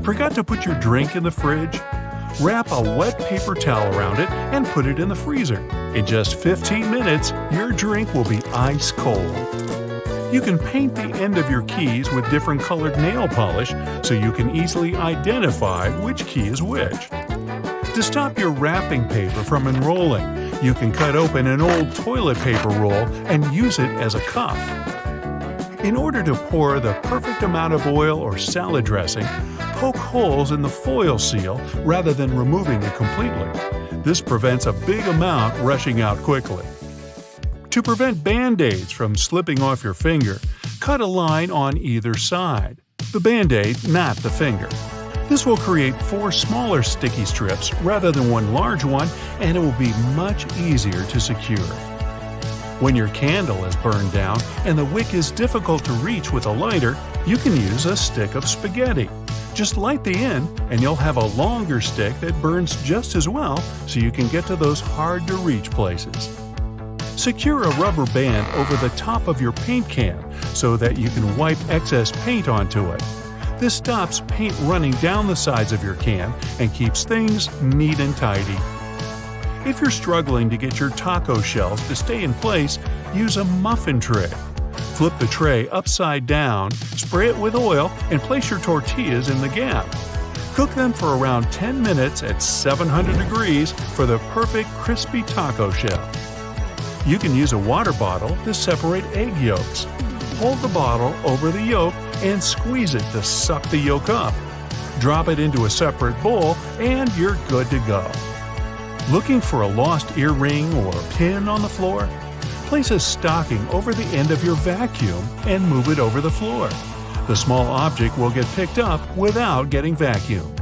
Forgot to put your drink in the fridge? Wrap a wet paper towel around it and put it in the freezer. In just 15 minutes, your drink will be ice cold. You can paint the end of your keys with different colored nail polish so you can easily identify which key is which. To stop your wrapping paper from unrolling, you can cut open an old toilet paper roll and use it as a cuff. In order to pour the perfect amount of oil or salad dressing, poke holes in the foil seal rather than removing it completely. This prevents a big amount rushing out quickly. To prevent Band-Aids from slipping off your finger, cut a line on either side. The Band-Aid, not the finger. This will create 4 smaller sticky strips rather than one large one, and it will be much easier to secure. When your candle is burned down and the wick is difficult to reach with a lighter, you can use a stick of spaghetti. Just light the end and you'll have a longer stick that burns just as well, so you can get to those hard-to-reach places. Secure a rubber band over the top of your paint can so that you can wipe excess paint onto it. This stops paint running down the sides of your can and keeps things neat and tidy. If you're struggling to get your taco shells to stay in place, use a muffin tray. Flip the tray upside down, spray it with oil, and place your tortillas in the gap. Cook them for around 10 minutes at 700 degrees for the perfect crispy taco shell. You can use a water bottle to separate egg yolks. Hold the bottle over the yolk and squeeze it to suck the yolk up. Drop it into a separate bowl and you're good to go. Looking for a lost earring or pin on the floor? Place a stocking over the end of your vacuum and move it over the floor. The small object will get picked up without getting vacuumed.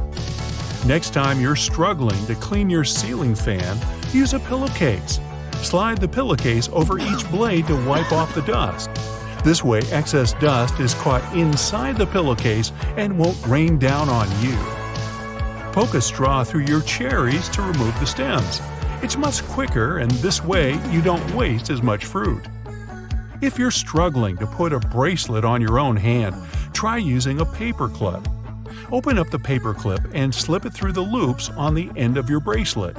Next time you're struggling to clean your ceiling fan, use a pillowcase. Slide the pillowcase over each blade to wipe off the dust. This way, excess dust is caught inside the pillowcase and won't rain down on you. Poke a straw through your cherries to remove the stems. It's much quicker, and this way you don't waste as much fruit. If you're struggling to put a bracelet on your own hand, try using a paper clip. Open up the paper clip and slip it through the loops on the end of your bracelet.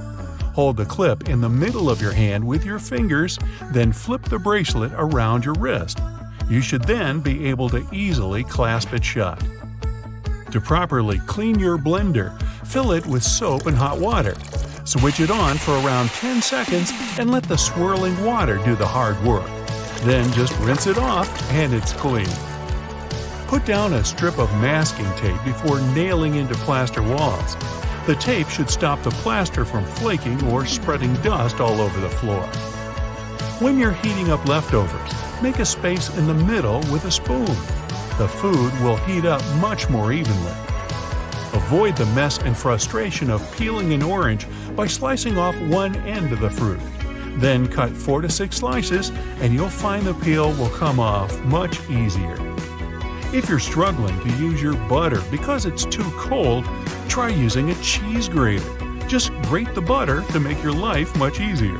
Hold the clip in the middle of your hand with your fingers, then flip the bracelet around your wrist. You should then be able to easily clasp it shut. To properly clean your blender, fill it with soap and hot water. Switch it on for around 10 seconds and let the swirling water do the hard work. Then just rinse it off and it's clean. Put down a strip of masking tape before nailing into plaster walls. The tape should stop the plaster from flaking or spreading dust all over the floor. When you're heating up leftovers, make a space in the middle with a spoon. The food will heat up much more evenly. Avoid the mess and frustration of peeling an orange by slicing off one end of the fruit. Then cut 4 to 6 slices and you'll find the peel will come off much easier. If you're struggling to use your butter because it's too cold, try using a cheese grater. Just grate the butter to make your life much easier.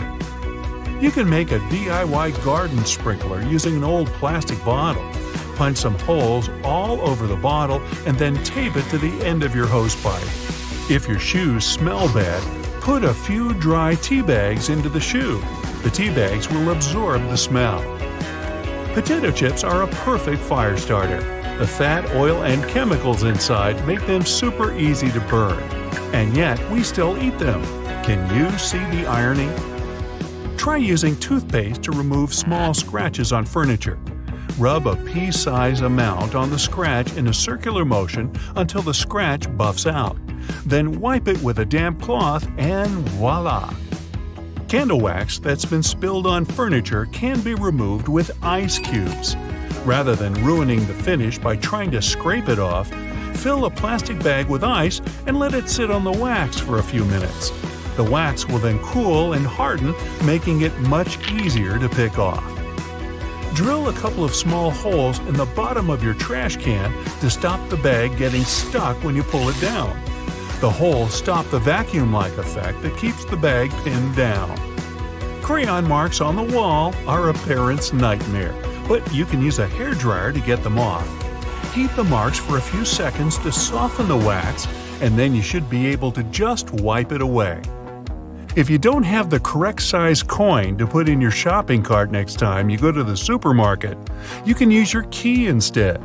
You can make a DIY garden sprinkler using an old plastic bottle. Punch some holes all over the bottle and then tape it to the end of your hose pipe. If your shoes smell bad, put a few dry tea bags into the shoe. The tea bags will absorb the smell. Potato chips are a perfect fire starter. The fat, oil, and chemicals inside make them super easy to burn. And yet, we still eat them. Can you see the irony? Try using toothpaste to remove small scratches on furniture. Rub a pea-size amount on the scratch in a circular motion until the scratch buffs out. Then wipe it with a damp cloth and voila! Candle wax that's been spilled on furniture can be removed with ice cubes. Rather than ruining the finish by trying to scrape it off, fill a plastic bag with ice and let it sit on the wax for a few minutes. The wax will then cool and harden, making it much easier to pick off. Drill a couple of small holes in the bottom of your trash can to stop the bag getting stuck when you pull it down. The holes stop the vacuum-like effect that keeps the bag pinned down. Crayon marks on the wall are a parent's nightmare, but you can use a hairdryer to get them off. Repeat the marks for a few seconds to soften the wax, and then you should be able to just wipe it away. If you don't have the correct size coin to put in your shopping cart next time you go to the supermarket, you can use your key instead.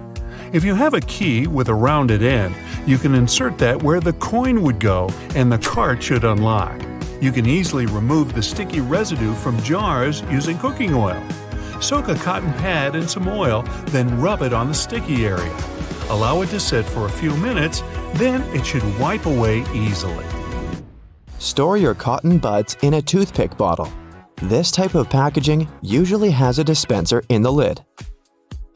If you have a key with a rounded end, you can insert that where the coin would go and the cart should unlock. You can easily remove the sticky residue from jars using cooking oil. Soak a cotton pad in some oil, then rub it on the sticky area. Allow it to sit for a few minutes, then it should wipe away easily. Store your cotton buds in a toothpick bottle. This type of packaging usually has a dispenser in the lid.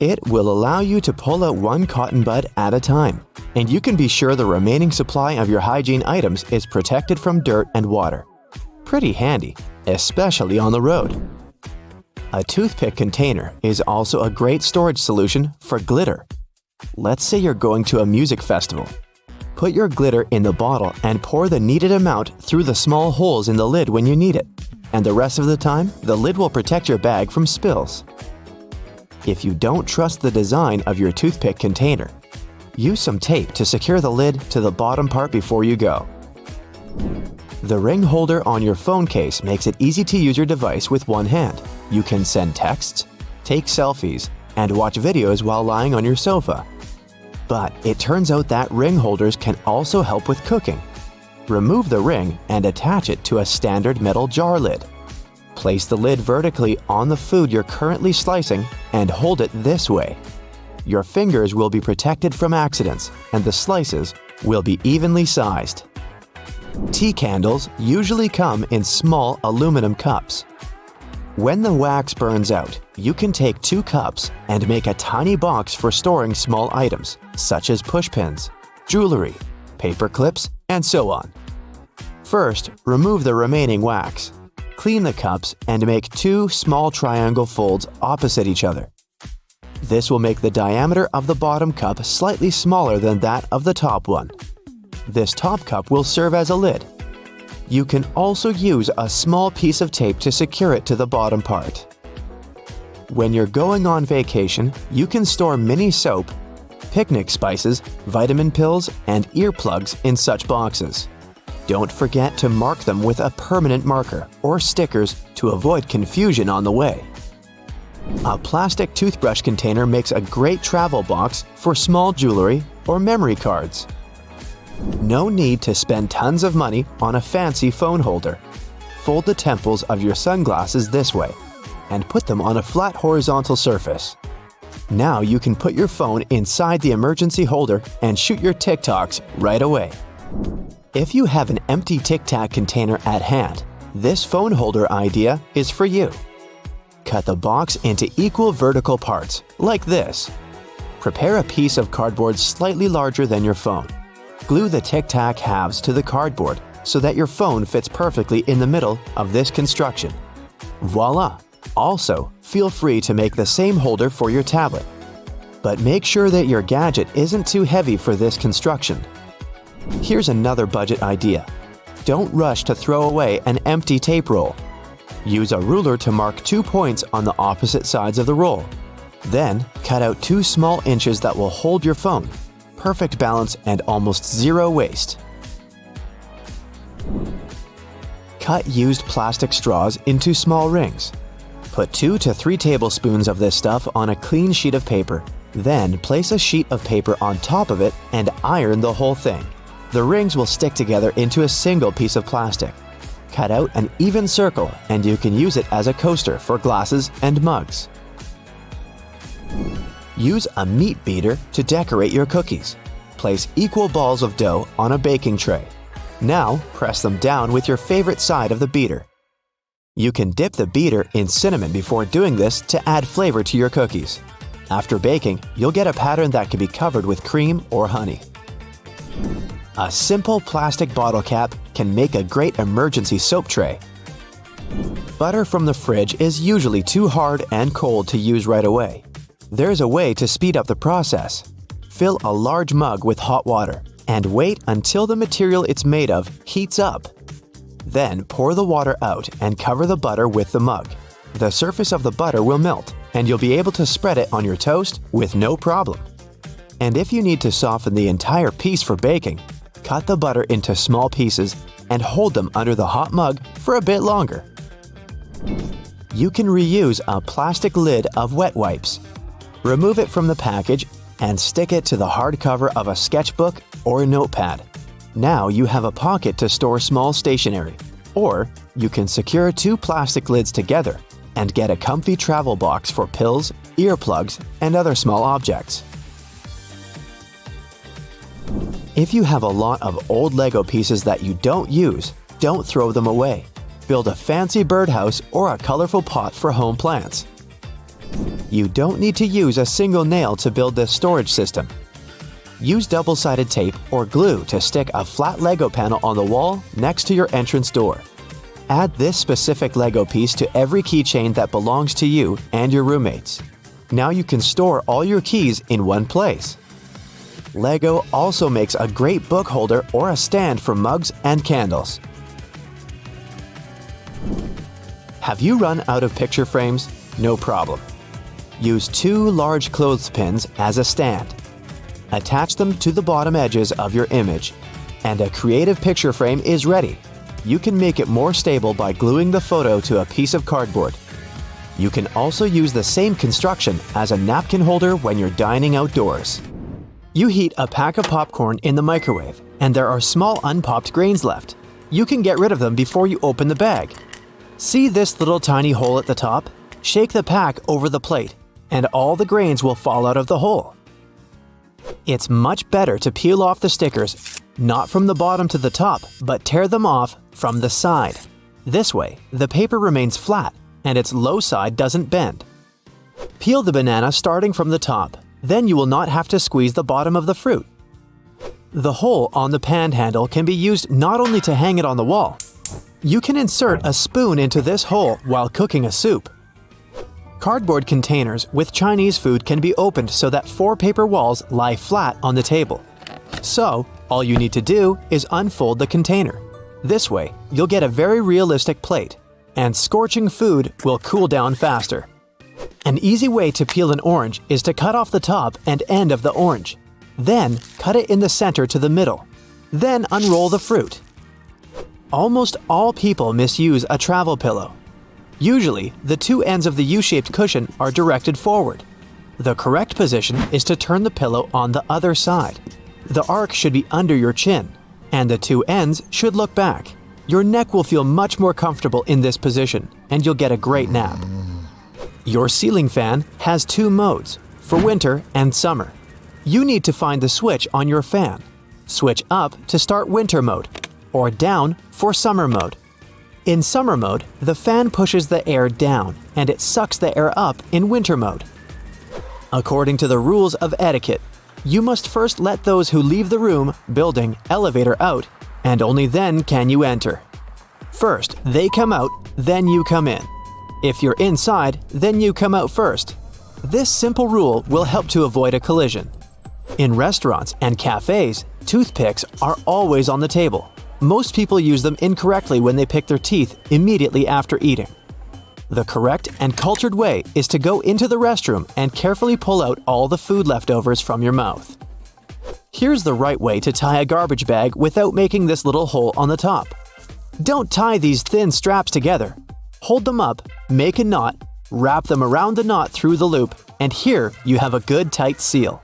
It will allow you to pull out one cotton bud at a time, and you can be sure the remaining supply of your hygiene items is protected from dirt and water. Pretty handy, especially on the road. A toothpick container is also a great storage solution for glitter. Let's say you're going to a music festival. Put your glitter in the bottle and pour the needed amount through the small holes in the lid when you need it, and the rest of the time, the lid will protect your bag from spills. If you don't trust the design of your toothpick container, use some tape to secure the lid to the bottom part before you go. The ring holder on your phone case makes it easy to use your device with one hand. You can send texts, take selfies, and watch videos while lying on your sofa. But it turns out that ring holders can also help with cooking. Remove the ring and attach it to a standard metal jar lid. Place the lid vertically on the food you're currently slicing and hold it this way. Your fingers will be protected from accidents and the slices will be evenly sized. Tea candles usually come in small aluminum cups. When the wax burns out, you can take 2 cups and make a tiny box for storing small items, such as pushpins, jewelry, paper clips, and so on. First, remove the remaining wax. Clean the cups and make 2 small triangle folds opposite each other. This will make the diameter of the bottom cup slightly smaller than that of the top one. This top cup will serve as a lid. You can also use a small piece of tape to secure it to the bottom part. When you're going on vacation, you can store mini soap, picnic spices, vitamin pills, and earplugs in such boxes. Don't forget to mark them with a permanent marker or stickers to avoid confusion on the way. A plastic toothbrush container makes a great travel box for small jewelry or memory cards. No need to spend tons of money on a fancy phone holder. Fold the temples of your sunglasses this way and put them on a flat horizontal surface. Now you can put your phone inside the emergency holder and shoot your TikToks right away. If you have an empty Tic Tac container at hand, this phone holder idea is for you. Cut the box into equal vertical parts, like this. Prepare a piece of cardboard slightly larger than your phone. Glue the Tic Tac halves to the cardboard so that your phone fits perfectly in the middle of this construction. Voila! Also, feel free to make the same holder for your tablet. But make sure that your gadget isn't too heavy for this construction. Here's another budget idea. Don't rush to throw away an empty tape roll. Use a ruler to mark 2 points on the opposite sides of the roll. Then, cut out 2 small inches that will hold your phone. Perfect balance and almost zero waste. Cut used plastic straws into small rings. Put 2 to 3 tablespoons of this stuff on a clean sheet of paper. Then place a sheet of paper on top of it and iron the whole thing. The rings will stick together into a single piece of plastic. Cut out an even circle and you can use it as a coaster for glasses and mugs. Use a meat beater to decorate your cookies. Place equal balls of dough on a baking tray. Now, press them down with your favorite side of the beater. You can dip the beater in cinnamon before doing this to add flavor to your cookies. After baking, you'll get a pattern that can be covered with cream or honey. A simple plastic bottle cap can make a great emergency soap tray. Butter from the fridge is usually too hard and cold to use right away. There's a way to speed up the process. Fill a large mug with hot water and wait until the material it's made of heats up. Then pour the water out and cover the butter with the mug. The surface of the butter will melt and you'll be able to spread it on your toast with no problem. And if you need to soften the entire piece for baking, cut the butter into small pieces and hold them under the hot mug for a bit longer. You can reuse a plastic lid of wet wipes. Remove it from the package and stick it to the hardcover of a sketchbook or a notepad. Now you have a pocket to store small stationery. Or you can secure two plastic lids together and get a comfy travel box for pills, earplugs, and other small objects. If you have a lot of old Lego pieces that you don't use, don't throw them away. Build a fancy birdhouse or a colorful pot for home plants. You don't need to use a single nail to build this storage system. Use double-sided tape or glue to stick a flat Lego panel on the wall next to your entrance door. Add this specific Lego piece to every keychain that belongs to you and your roommates. Now you can store all your keys in one place. Lego also makes a great book holder or a stand for mugs and candles. Have you run out of picture frames? No problem. Use two large clothespins as a stand. Attach them to the bottom edges of your image, and a creative picture frame is ready. You can make it more stable by gluing the photo to a piece of cardboard. You can also use the same construction as a napkin holder when you're dining outdoors. You heat a pack of popcorn in the microwave, and there are small unpopped grains left. You can get rid of them before you open the bag. See this little tiny hole at the top? Shake the pack over the plate, and all the grains will fall out of the hole. It's much better to peel off the stickers, not from the bottom to the top, but tear them off from the side. This way, the paper remains flat and its low side doesn't bend. Peel the banana starting from the top, then you will not have to squeeze the bottom of the fruit. The hole on the pan handle can be used not only to hang it on the wall. You can insert a spoon into this hole while cooking a soup. Cardboard containers with Chinese food can be opened so that 4 paper walls lie flat on the table. So, all you need to do is unfold the container. This way, you'll get a very realistic plate, and scorching food will cool down faster. An easy way to peel an orange is to cut off the top and end of the orange. Then, cut it in the center to the middle. Then unroll the fruit. Almost all people misuse a travel pillow. Usually, the two ends of the U-shaped cushion are directed forward. The correct position is to turn the pillow on the other side. The arc should be under your chin, and the two ends should look back. Your neck will feel much more comfortable in this position, and you'll get a great nap. Your ceiling fan has 2 modes, for winter and summer. You need to find the switch on your fan. Switch up to start winter mode, or down for summer mode. In summer mode, the fan pushes the air down and it sucks the air up in winter mode. According to the rules of etiquette, you must first let those who leave the room, building, elevator out, and only then can you enter. First, they come out, then you come in. If you're inside, then you come out first. This simple rule will help to avoid a collision. In restaurants and cafes, toothpicks are always on the table. Most people use them incorrectly when they pick their teeth immediately after eating. The correct and cultured way is to go into the restroom and carefully pull out all the food leftovers from your mouth. Here's the right way to tie a garbage bag without making this little hole on the top. Don't tie these thin straps together. Hold them up, make a knot, wrap them around the knot through the loop, and here you have a good tight seal.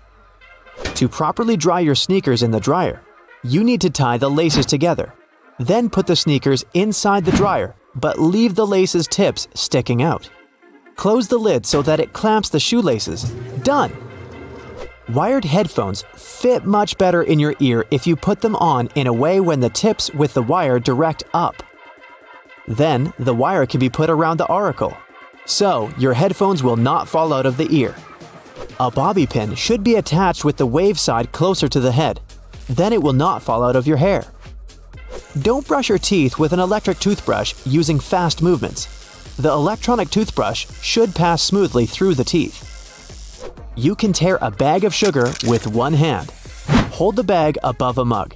To properly dry your sneakers in the dryer, you need to tie the laces together. Then put the sneakers inside the dryer, but leave the laces' tips sticking out. Close the lid so that it clamps the shoelaces. Done! Wired headphones fit much better in your ear if you put them on in a way when the tips with the wire direct up. Then, the wire can be put around the auricle, so your headphones will not fall out of the ear. A bobby pin should be attached with the wave side closer to the head. Then it will not fall out of your hair. Don't brush your teeth with an electric toothbrush using fast movements. The electronic toothbrush should pass smoothly through the teeth. You can tear a bag of sugar with one hand. Hold the bag above a mug.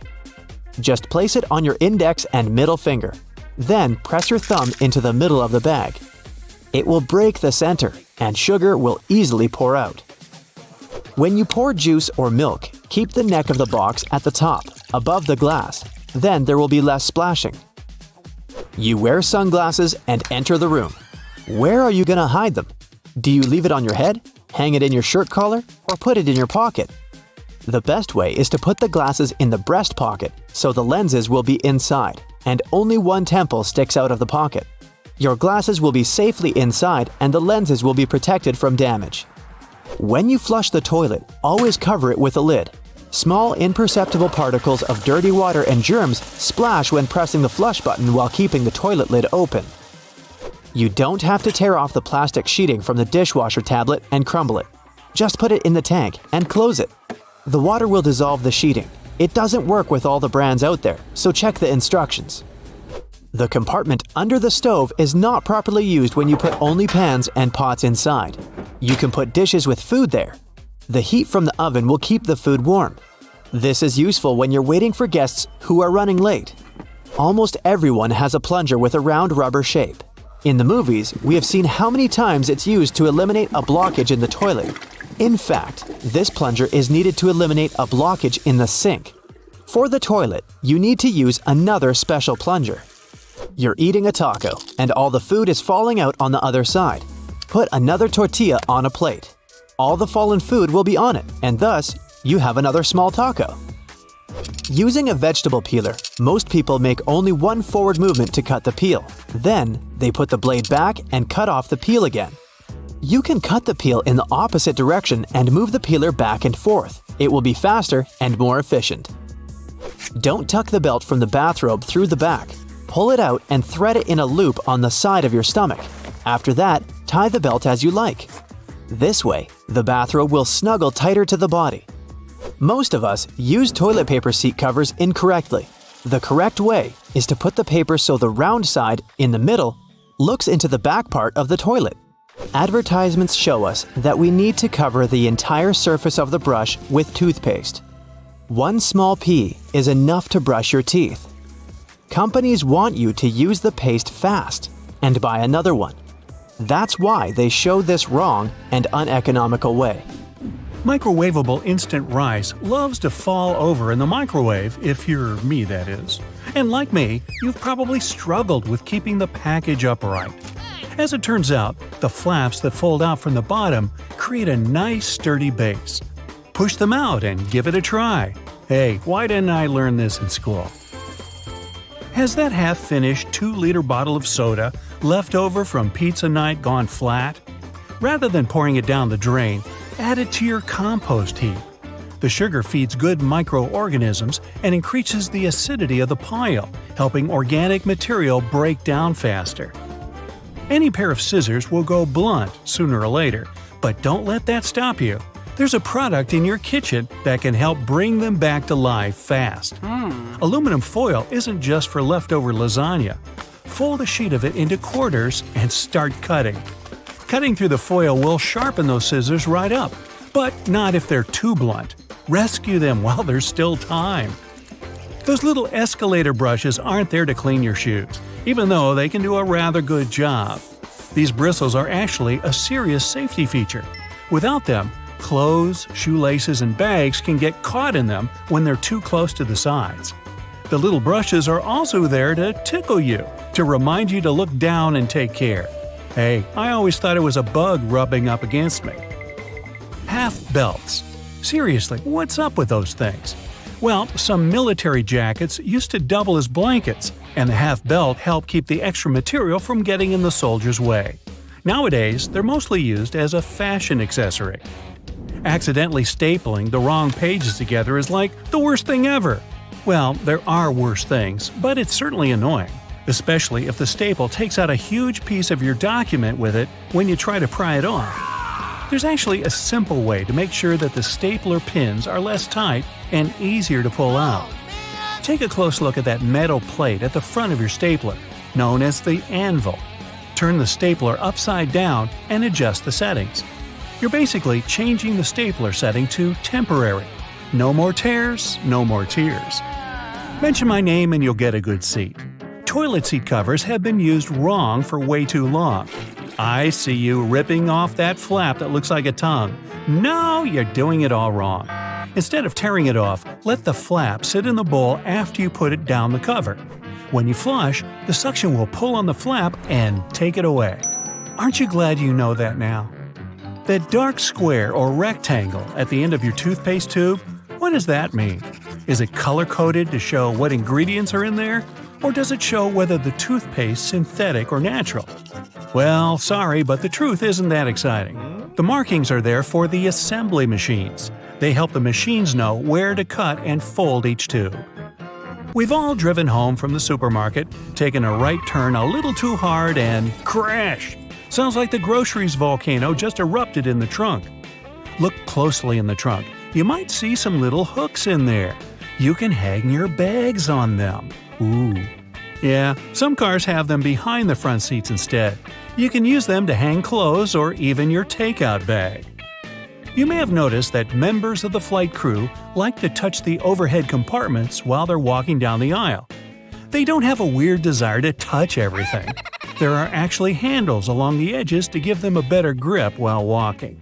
Just place it on your index and middle finger. Then press your thumb into the middle of the bag. It will break the center, and sugar will easily pour out. When you pour juice or milk, keep the neck of the box at the top, above the glass. Then there will be less splashing. You wear sunglasses and enter the room. Where are you going to hide them? Do you leave it on your head, hang it in your shirt collar, or put it in your pocket? The best way is to put the glasses in the breast pocket so the lenses will be inside and only one temple sticks out of the pocket. Your glasses will be safely inside and the lenses will be protected from damage. When you flush the toilet, always cover it with a lid. Small imperceptible particles of dirty water and germs splash when pressing the flush button while keeping the toilet lid open. You don't have to tear off the plastic sheeting from the dishwasher tablet and crumble it. Just put it in the tank and close it. The water will dissolve the sheeting. It doesn't work with all the brands out there, so check the instructions. The compartment under the stove is not properly used when you put only pans and pots inside. You can put dishes with food there. The heat from the oven will keep the food warm. This is useful when you're waiting for guests who are running late. Almost everyone has a plunger with a round rubber shape. In the movies, we have seen how many times it's used to eliminate a blockage in the toilet. In fact, this plunger is needed to eliminate a blockage in the sink. For the toilet, you need to use another special plunger. You're eating a taco, and all the food is falling out on the other side. Put another tortilla on a plate. All the fallen food will be on it, and thus, you have another small taco. Using a vegetable peeler, most people make only one forward movement to cut the peel. Then, they put the blade back and cut off the peel again. You can cut the peel in the opposite direction and move the peeler back and forth. It will be faster and more efficient. Don't tuck the belt from the bathrobe through the back. Pull it out and thread it in a loop on the side of your stomach. After that, tie the belt as you like. This way, the bathrobe will snuggle tighter to the body. Most of us use toilet paper seat covers incorrectly. The correct way is to put the paper so the round side, in the middle, looks into the back part of the toilet. Advertisements show us that we need to cover the entire surface of the brush with toothpaste. One small pea is enough to brush your teeth. Companies want you to use the paste fast and buy another one. That's why they show this wrong and uneconomical way. Microwavable instant rice loves to fall over in the microwave, if you're me, that is. And like me, you've probably struggled with keeping the package upright. As it turns out, the flaps that fold out from the bottom create a nice sturdy base. Push them out and give it a try. Hey, why didn't I learn this in school? Has that half-finished 2-liter bottle of soda left over from pizza night gone flat? Rather than pouring it down the drain, add it to your compost heap. The sugar feeds good microorganisms and increases the acidity of the pile, helping organic material break down faster. Any pair of scissors will go blunt sooner or later, but don't let that stop you. There's a product in your kitchen that can help bring them back to life fast. Aluminum foil isn't just for leftover lasagna. Fold a sheet of it into quarters and start cutting. Cutting through the foil will sharpen those scissors right up, but not if they're too blunt. Rescue them while there's still time. Those little escalator brushes aren't there to clean your shoes, even though they can do a rather good job. These bristles are actually a serious safety feature. Without them, clothes, shoelaces, and bags can get caught in them when they're too close to the sides. The little brushes are also there to tickle you, to remind you to look down and take care. Hey, I always thought it was a bug rubbing up against me. Half belts. Seriously, what's up with those things? Well, some military jackets used to double as blankets, and the half belt helped keep the extra material from getting in the soldier's way. Nowadays, they're mostly used as a fashion accessory. Accidentally stapling the wrong pages together is like the worst thing ever. Well, there are worse things, but it's certainly annoying, especially if the staple takes out a huge piece of your document with it when you try to pry it off. There's actually a simple way to make sure that the stapler pins are less tight and easier to pull out. Take a close look at that metal plate at the front of your stapler, known as the anvil. Turn the stapler upside down and adjust the settings. You're basically changing the stapler setting to temporary. No more tears, no more tears. Mention my name and you'll get a good seat. Toilet seat covers have been used wrong for way too long. I see you ripping off that flap that looks like a tongue. No, you're doing it all wrong. Instead of tearing it off, let the flap sit in the bowl after you put it down the cover. When you flush, the suction will pull on the flap and take it away. Aren't you glad you know that now? That dark square or rectangle at the end of your toothpaste tube, what does that mean? Is it color-coded to show what ingredients are in there? Or does it show whether the toothpaste is synthetic or natural? Well, sorry, but the truth isn't that exciting. The markings are there for the assembly machines. They help the machines know where to cut and fold each tube. We've all driven home from the supermarket, taken a right turn a little too hard, and crash! Sounds like the groceries volcano just erupted in the trunk. Look closely in the trunk. You might see some little hooks in there. You can hang your bags on them. Ooh. Yeah, some cars have them behind the front seats instead. You can use them to hang clothes or even your takeout bag. You may have noticed that members of the flight crew like to touch the overhead compartments while they're walking down the aisle. They don't have a weird desire to touch everything. There are actually handles along the edges to give them a better grip while walking.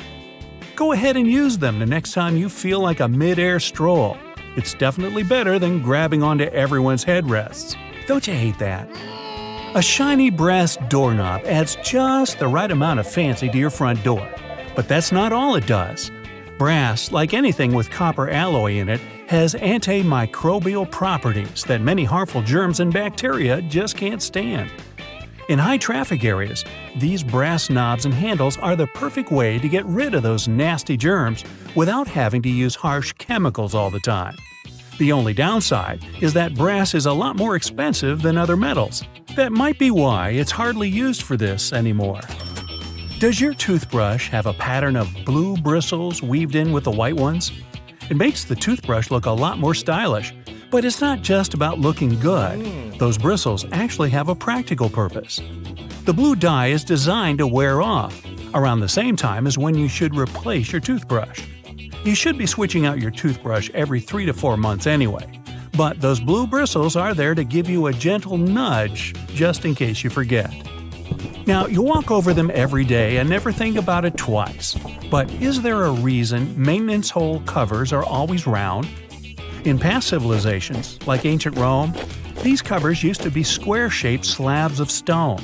Go ahead and use them the next time you feel like a mid-air stroll. It's definitely better than grabbing onto everyone's headrests. Don't you hate that? A shiny brass doorknob adds just the right amount of fancy to your front door. But that's not all it does. Brass, like anything with copper alloy in it, has antimicrobial properties that many harmful germs and bacteria just can't stand. In high-traffic areas, these brass knobs and handles are the perfect way to get rid of those nasty germs without having to use harsh chemicals all the time. The only downside is that brass is a lot more expensive than other metals. That might be why it's hardly used for this anymore. Does your toothbrush have a pattern of blue bristles weaved in with the white ones? It makes the toothbrush look a lot more stylish, but it's not just about looking good. Those bristles actually have a practical purpose. The blue dye is designed to wear off, around the same time as when you should replace your toothbrush. You should be switching out your toothbrush every 3 to 4 months anyway, but those blue bristles are there to give you a gentle nudge just in case you forget. Now, you walk over them every day and never think about it twice. But is there a reason maintenance hole covers are always round? In past civilizations, like ancient Rome, these covers used to be square-shaped slabs of stone.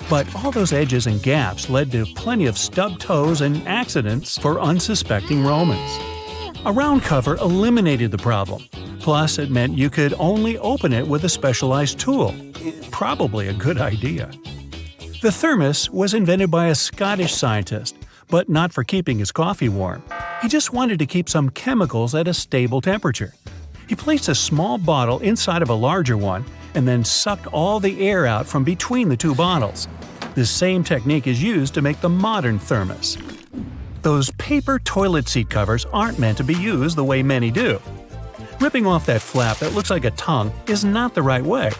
But all those edges and gaps led to plenty of stubbed toes and accidents for unsuspecting Romans. A round cover eliminated the problem. Plus, it meant you could only open it with a specialized tool. Probably a good idea. The thermos was invented by a Scottish scientist, but not for keeping his coffee warm. He just wanted to keep some chemicals at a stable temperature. He placed a small bottle inside of a larger one and then sucked all the air out from between the two bottles. This same technique is used to make the modern thermos. Those paper toilet seat covers aren't meant to be used the way many do. Ripping off that flap that looks like a tongue is not the right way.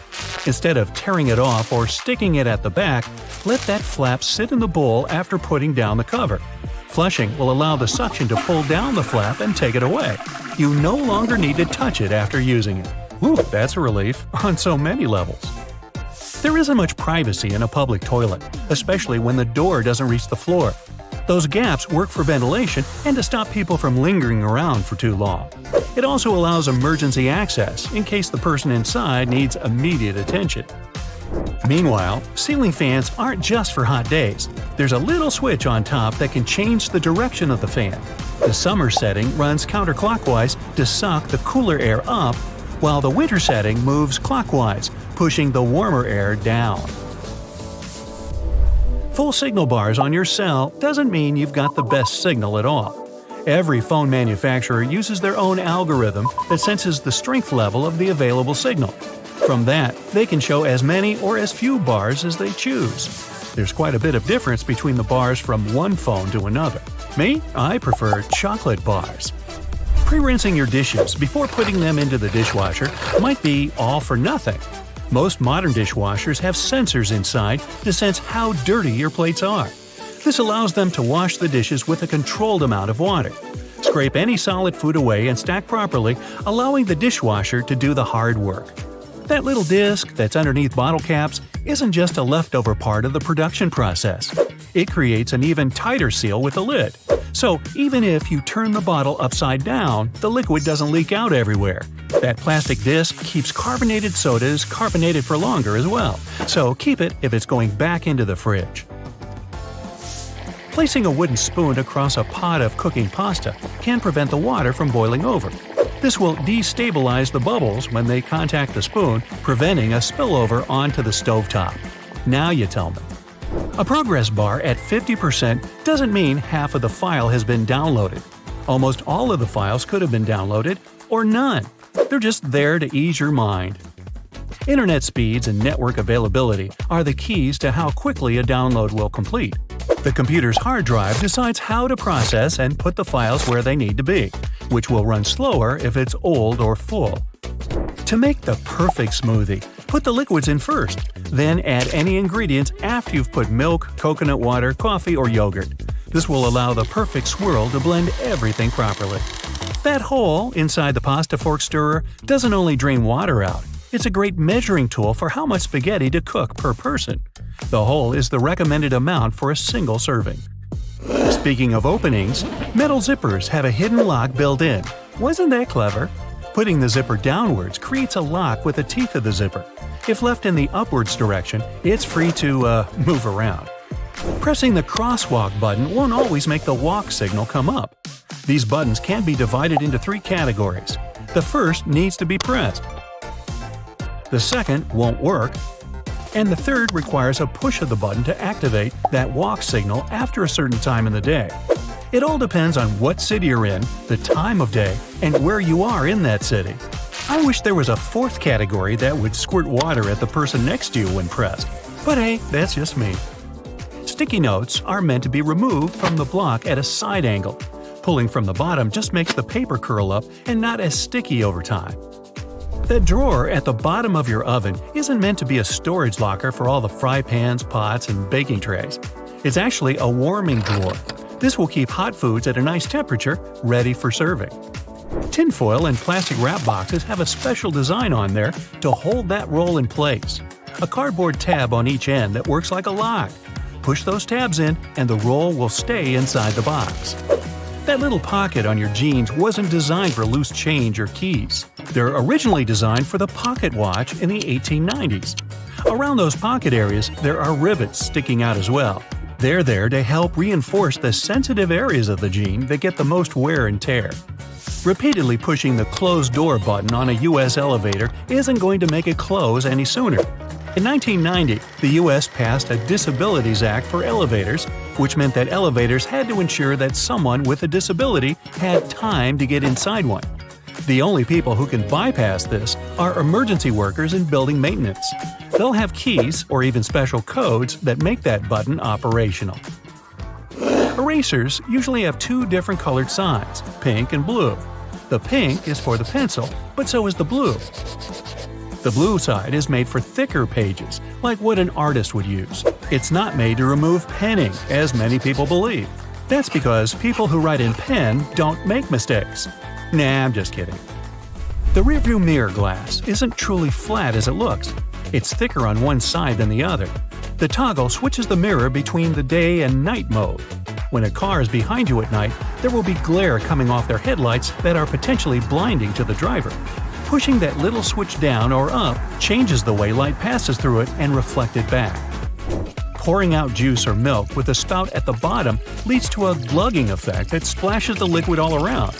Instead of tearing it off or sticking it at the back, let that flap sit in the bowl after putting down the cover. Flushing will allow the suction to pull down the flap and take it away. You no longer need to touch it after using it. Whew, that's a relief on so many levels. There isn't much privacy in a public toilet, especially when the door doesn't reach the floor. Those gaps work for ventilation and to stop people from lingering around for too long. It also allows emergency access in case the person inside needs immediate attention. Meanwhile, ceiling fans aren't just for hot days. There's a little switch on top that can change the direction of the fan. The summer setting runs counterclockwise to suck the cooler air up, while the winter setting moves clockwise, pushing the warmer air down. Full signal bars on your cell doesn't mean you've got the best signal at all. Every phone manufacturer uses their own algorithm that senses the strength level of the available signal. From that, they can show as many or as few bars as they choose. There's quite a bit of difference between the bars from one phone to another. Me, I prefer chocolate bars. Pre-rinsing your dishes before putting them into the dishwasher might be all for nothing. Most modern dishwashers have sensors inside to sense how dirty your plates are. This allows them to wash the dishes with a controlled amount of water. Scrape any solid food away and stack properly, allowing the dishwasher to do the hard work. That little disc that's underneath bottle caps isn't just a leftover part of the production process. It creates an even tighter seal with the lid. So even if you turn the bottle upside down, the liquid doesn't leak out everywhere. That plastic disc keeps carbonated sodas carbonated for longer as well, so keep it if it's going back into the fridge. Placing a wooden spoon across a pot of cooking pasta can prevent the water from boiling over. This will destabilize the bubbles when they contact the spoon, preventing a spillover onto the stovetop. Now you tell me. A progress bar at 50% doesn't mean half of the file has been downloaded. Almost all of the files could have been downloaded, or none. They're just there to ease your mind. Internet speeds and network availability are the keys to how quickly a download will complete. The computer's hard drive decides how to process and put the files where they need to be, which will run slower if it's old or full. To make the perfect smoothie, put the liquids in first, then add any ingredients after you've put milk, coconut water, coffee, or yogurt. This will allow the perfect swirl to blend everything properly. That hole inside the pasta fork stirrer doesn't only drain water out, it's a great measuring tool for how much spaghetti to cook per person. The hole is the recommended amount for a single serving. Speaking of openings, metal zippers have a hidden lock built in. Wasn't that clever? Putting the zipper downwards creates a lock with the teeth of the zipper. If left in the upwards direction, it's free to move around. Pressing the crosswalk button won't always make the walk signal come up. These buttons can be divided into 3 categories. The first needs to be pressed. The second won't work. And the third requires a push of the button to activate that walk signal after a certain time in the day. It all depends on what city you're in, the time of day, and where you are in that city. I wish there was a 4th category that would squirt water at the person next to you when pressed. But hey, that's just me. Sticky notes are meant to be removed from the block at a side angle. Pulling from the bottom just makes the paper curl up and not as sticky over time. That drawer at the bottom of your oven isn't meant to be a storage locker for all the fry pans, pots, and baking trays. It's actually a warming drawer. This will keep hot foods at a nice temperature, ready for serving. Tinfoil and plastic wrap boxes have a special design on there to hold that roll in place. A cardboard tab on each end that works like a lock. Push those tabs in and the roll will stay inside the box. That little pocket on your jeans wasn't designed for loose change or keys. They're originally designed for the pocket watch in the 1890s. Around those pocket areas, there are rivets sticking out as well. They're there to help reinforce the sensitive areas of the jean that get the most wear and tear. Repeatedly pushing the close door button on a U.S. elevator isn't going to make it close any sooner. In 1990, the U.S. passed a Disabilities Act for elevators, which meant that elevators had to ensure that someone with a disability had time to get inside one. The only people who can bypass this are emergency workers in building maintenance. They'll have keys or even special codes that make that button operational. Erasers usually have 2 different colored sides, pink and blue. The pink is for the pencil, but so is the blue. The blue side is made for thicker pages, like what an artist would use. It's not made to remove penning, as many people believe. That's because people who write in pen don't make mistakes. Nah, I'm just kidding. The rearview mirror glass isn't truly flat as it looks. It's thicker on one side than the other. The toggle switches the mirror between the day and night mode. When a car is behind you at night, there will be glare coming off their headlights that are potentially blinding to the driver. Pushing that little switch down or up changes the way light passes through it and reflected back. Pouring out juice or milk with a spout at the bottom leads to a glugging effect that splashes the liquid all around.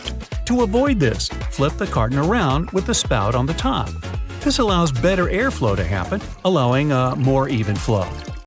To avoid this, flip the carton around with the spout on the top. This allows better airflow to happen, allowing a more even flow.